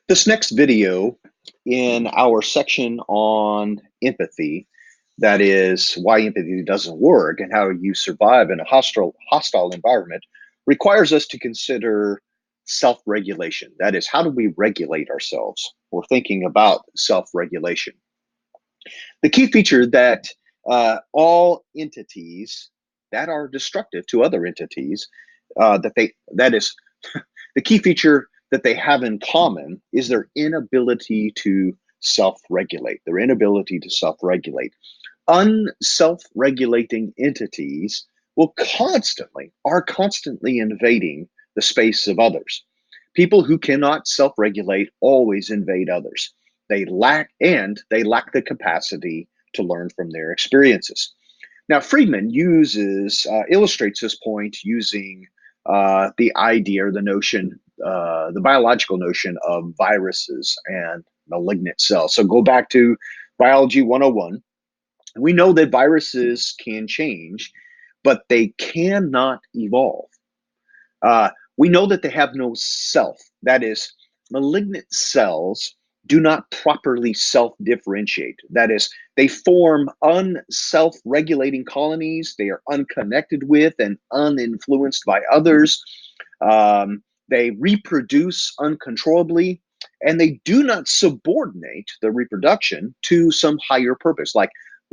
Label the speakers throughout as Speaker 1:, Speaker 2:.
Speaker 1: This next video in our section on empathy, that is why empathy doesn't work and how you survive in a hostile environment, requires us to consider self-regulation. That is, how do we regulate ourselves? We're thinking about self-regulation. The key feature that all entities that are destructive to other entities, that is the key feature that they have in common is their inability to self-regulate. Their inability to self-regulate. Unself-regulating entities are constantly invading the space of others. People who cannot self-regulate always invade others. They lack the capacity to learn from their experiences. Now, Friedman illustrates this point using the idea or the notion, the biological notion of viruses and malignant cells. So go back to Biology 101. We know that viruses can change, but they cannot evolve. We know that they have no self. That is, malignant cells do not properly self differentiate. That is, they form unself regulating colonies. They are unconnected with and uninfluenced by others. They reproduce uncontrollably, and they do not subordinate the reproduction to some higher purpose,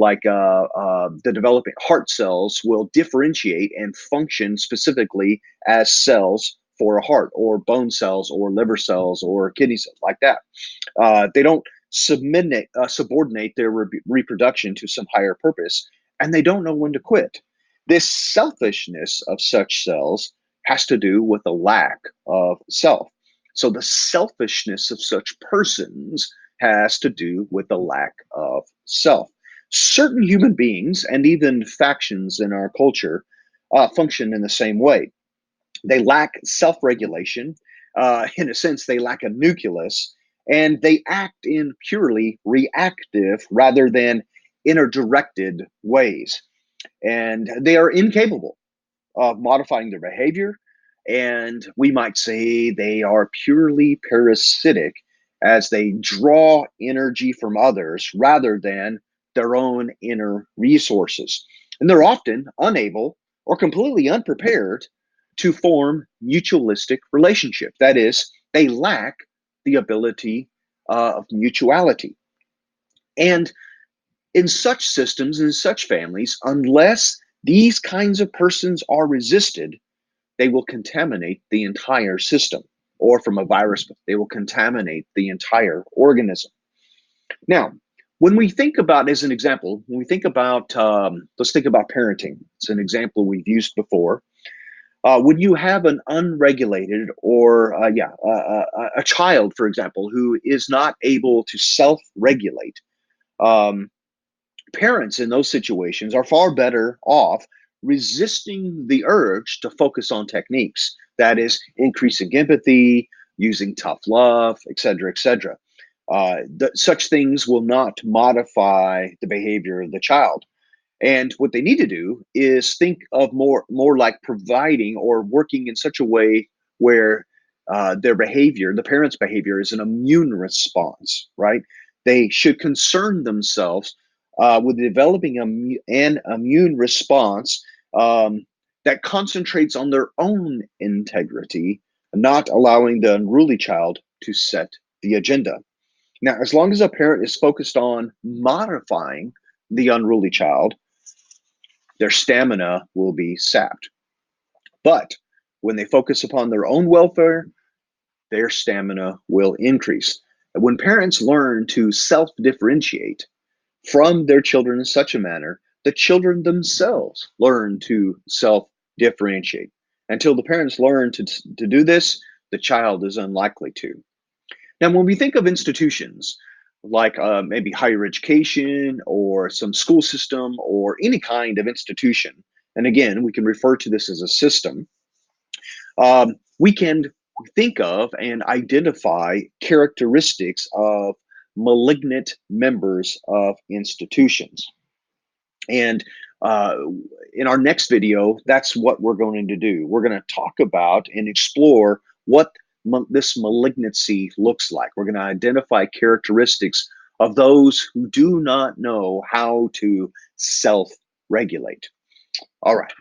Speaker 1: the developing heart cells will differentiate and function specifically as cells for a heart, or bone cells, or liver cells, or kidney cells, like that. They don't subordinate their reproduction to some higher purpose, and they don't know when to quit. This selfishness of such cells has to do with a lack of self. So the selfishness of such persons has to do with the lack of self. Certain human beings and even factions in our culture function in the same way. They lack self regulation. In a sense, they lack a nucleus, and they act in purely reactive rather than inner directed ways. And they are incapable of modifying their behavior. And we might say they are purely parasitic as they draw energy from others rather than their own inner resources. And they're often unable or completely unprepared to form mutualistic relationship. That is, they lack the ability of mutuality. And in such systems, in such families, unless these kinds of persons are resisted, they will contaminate the entire system. Or from a virus, they will contaminate the entire organism. Now, when we think about, as an example, when we think about, let's think about parenting. It's an example we've used before. When you have an unregulated or, a child, for example, who is not able to self-regulate, um, parents in those situations are far better off resisting the urge to focus on techniques. That is, increasing empathy, using tough love, etc., etc. Such things will not modify the behavior of the child. And what they need to do is think of more like providing or working in such a way where their behavior, the parent's behavior, is an immune response, right? They should concern themselves with developing an immune response that concentrates on their own integrity, not allowing the unruly child to set the agenda. Now, as long as a parent is focused on modifying the unruly child, their stamina will be sapped. But when they focus upon their own welfare, their stamina will increase. And when parents learn to self differentiate from their children in such a manner, the children themselves learn to self differentiate. Until the parents learn to do this, the child is unlikely to. Now, when we think of institutions like maybe higher education or some school system or any kind of institution, and again, we can refer to this as a system, we can think of and identify characteristics of malignant members of institutions. And uh, in our next video, that's what we're going to do. We're going to talk about and explore what this malignancy looks like. We're going to identify characteristics of those who do not know how to self regulate. All right.